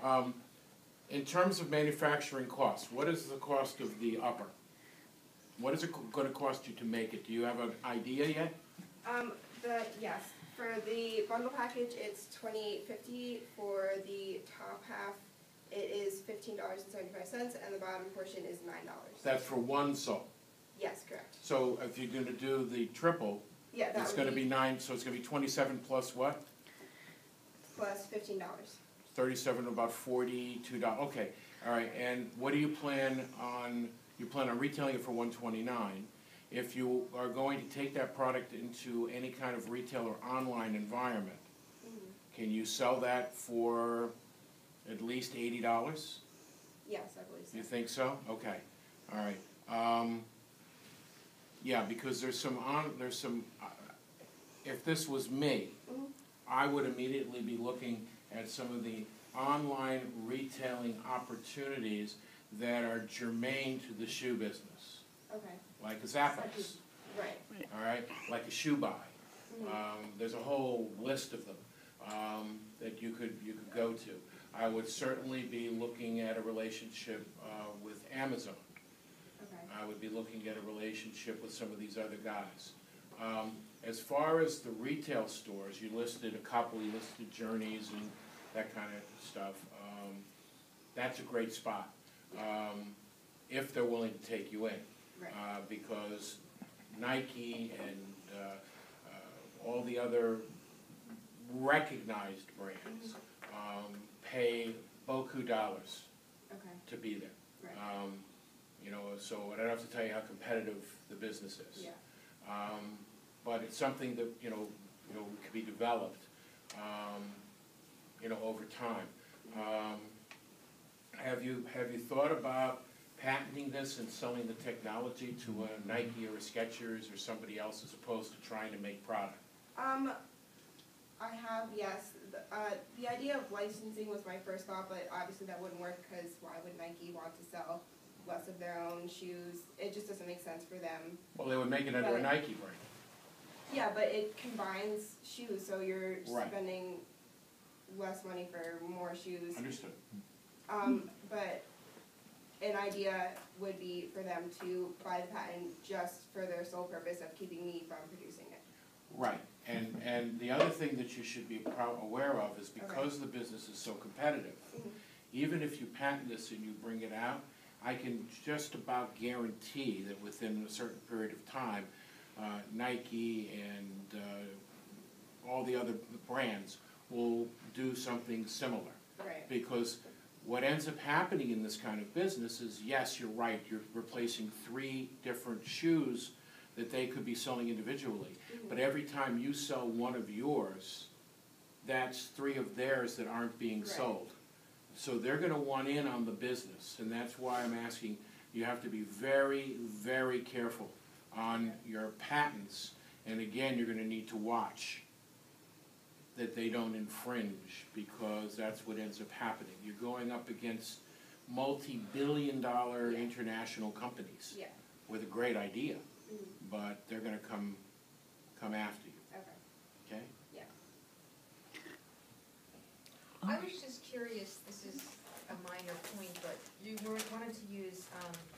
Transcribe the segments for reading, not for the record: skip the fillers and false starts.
In terms of manufacturing costs, what is the cost of the upper? What is it going to cost you to make it? Do you have an idea yet? Yes. For the bundle package, it's $28.50. For the top half, it is $15.75, and the bottom portion is $9. That's for one sole? Yes, correct. So if you're going to do the triple, it's going to be 9, so it's going to be 27 plus what? Plus $15. 37, about $42. Okay, all right. And what do you plan on? You plan on retailing it for $129. If you are going to take that product into any kind of retail or online environment, can you sell that for at least $80? Yes, I believe so. You think so? Okay, all right. Yeah, because there's some. If this was me, I would immediately be looking at some of the online retailing opportunities that are germane to the shoe business. Okay. Like a Zappos. Right. All right, like a shoe buy. There's a whole list of them that you could go to. I would certainly be looking at a relationship with Amazon. Okay. I would be looking at a relationship with some of these other guys. As far as the retail stores, you listed a couple. You listed Journeys and that kind of stuff. That's a great spot if they're willing to take you in. Right. Because Nike and all the other recognized brands pay beaucoup dollars to be there. Right. You know, so I don't have to tell you how competitive the business is. Yeah. But it's something that you know could be developed, over time. Have you thought about patenting this and selling the technology to a Nike or a Skechers or somebody else as opposed to trying to make product? I have, yes. The idea of licensing was my first thought, but obviously that wouldn't work because why would Nike want to sell less of their own shoes? It just doesn't make sense for them. Well, they would make it under a Nike brand. Yeah, but it combines shoes, so you're Right. spending less money for more shoes. Understood. But an idea would be for them to buy the patent just for their sole purpose of keeping me from producing it. Right, and the other thing that you should be aware of is because the business is so competitive, even if you patent this and you bring it out, I can just about guarantee that within a certain period of time, Nike and all the other brands will do something similar. Right. Because what ends up happening in this kind of business is, yes, you're right, you're replacing 3 different shoes that they could be selling individually. But every time you sell one of yours, that's 3 of theirs that aren't being sold. So they're going to want in on the business, and that's why I'm asking, you have to be very, very careful on your patents, and again, you're going to need to watch that they don't infringe, because that's what ends up happening. You're going up against multi-billion-dollar international companies with a great idea, but they're going to come after you. Okay? Yeah. I was just curious, this is a minor point, but you wanted to use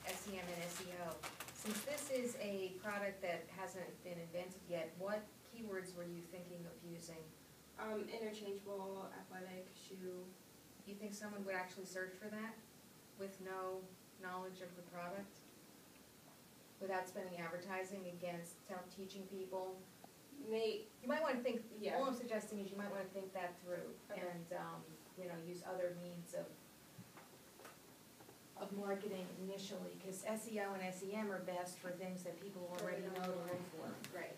SEM and SEO. Since this is a product that hasn't been invented yet, what keywords were you thinking of using? Interchangeable, athletic, shoe. You think someone would actually search for that with no knowledge of the product? Without spending advertising against teaching people? You might want to think, all I'm suggesting is you might want to think that through and use other means of marketing initially, because SEO and SEM are best for things that people already know to look for. Right.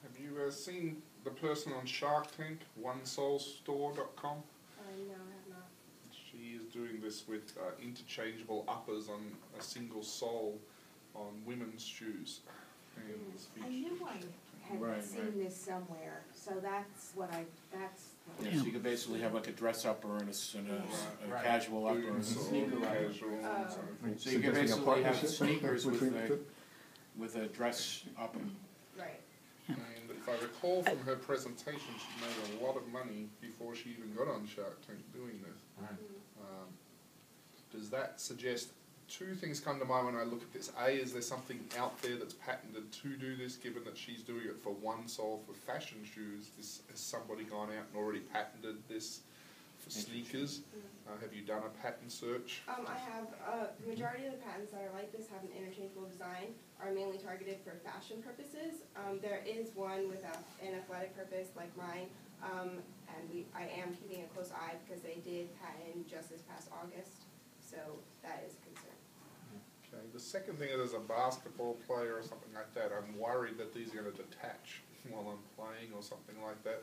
Have you seen the person on Shark Tank, OneSoulStore.com? No, I have not. She is doing this with interchangeable uppers on a single sole on women's shoes. I knew I had seen this somewhere, so that's what Yeah, so you could basically have like a dress upper and a casual upper and a sneaker upper. So you could basically have sneakers with a dress upper. Right. And if I recall from her presentation, she made a lot of money before she even got on Shark Tank doing this. Right. Does that suggest, two things come to mind when I look at this. A, is there something out there that's patented to do this, given that she's doing it for one sole for fashion shoes? Has somebody gone out and already patented this for sneakers? Have you done a patent search? I have, the majority of the patents that are like this have an interchangeable design, are mainly targeted for fashion purposes. There is one with an athletic purpose like mine, and I am keeping a close eye because they did patent just this past August, so that is a concern. Okay. The second thing is, as a basketball player or something like that, I'm worried that these are going to detach while I'm playing or something like that.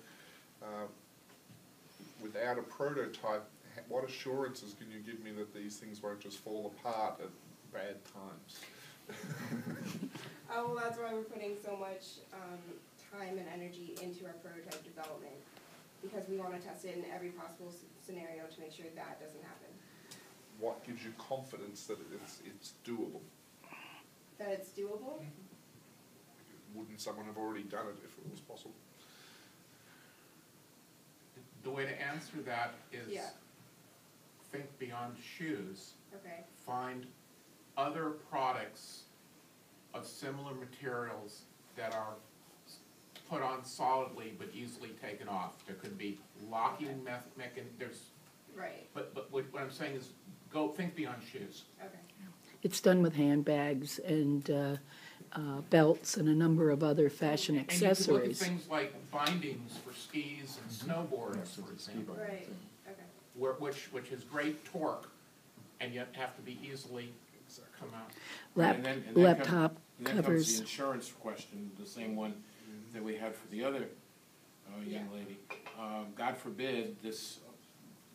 Without a prototype, what assurances can you give me that these things won't just fall apart at bad times? Well, that's why we're putting so much time and energy into our prototype development, because we want to test it in every possible scenario to make sure that doesn't happen. What gives you confidence that it's doable? That it's doable? Wouldn't someone have already done it if it was possible? The way to answer that is Yeah. think beyond shoes. Okay. Find other products of similar materials that are put on solidly but easily taken off. There could be locking there's, Right. but what I'm saying is go think beyond shoes. Okay. It's done with handbags and belts and a number of other fashion And you could look at accessories. things like bindings for skis and snowboards, for example, Right. Okay. which is great torque and yet have to be easily come out. And then Laptop And then comes covers. the insurance question, the same one that we had for the other young lady. God forbid this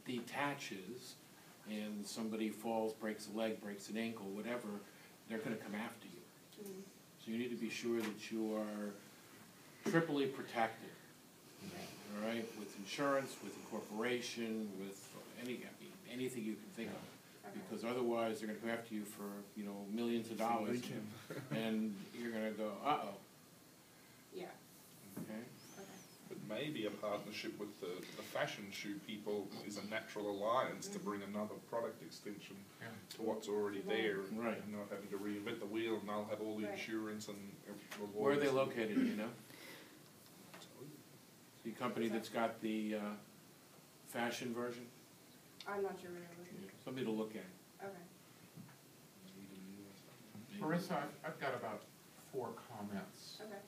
detaches and somebody falls, breaks a leg, breaks an ankle, whatever, they're gonna come after you. Mm-hmm. So you need to be sure that you are triply protected, all right, with insurance, with incorporation, with anything you can think of. Because otherwise, they're gonna come after you for, millions of dollars, and you're gonna go, uh-oh, Yeah. okay? Okay. But maybe a partnership with the fashion shoe people is a natural alliance to bring another product extension Yeah. to what's already there, Right. and not having to reinvent the wheel, and they'll have all the Right. insurance and Where are they rewards. located, do you know? The company that's got the fashion version? I'm not sure where they're looking. Somebody to look at. Okay. Marissa, I've got about 4 comments. Okay.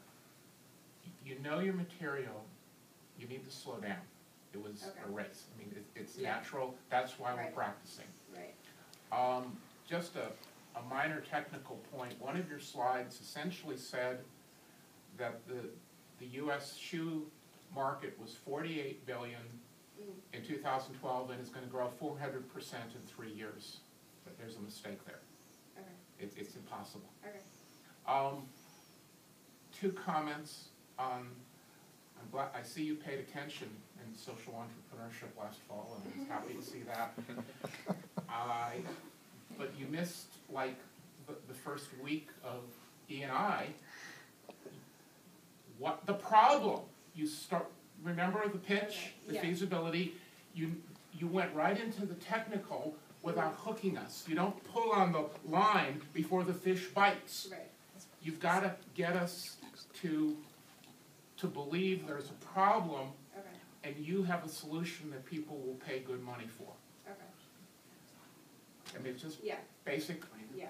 You know your material, you need to slow down. It was Okay. a race. I mean, it's Yeah. natural, that's why we're Right. practicing. Right. Just a minor technical point, one of your slides essentially said that the US shoe market was 48 billion in 2012 and is gonna grow 400% in 3 years. But there's a mistake there. Okay. It's impossible. Okay. 2 comments. I'm glad, I see you paid attention in social entrepreneurship last fall, and I was happy to see that. But you missed, like, the first week of E&I. What the problem? Remember the pitch, Okay, the yeah. feasibility? You went right into the technical without hooking us. You don't pull on the line before the fish bites. Right. You've got to get us to believe there's a problem, Okay. and you have a solution that people will pay good money for. Okay. I mean, it's just Yeah. basic. Yeah.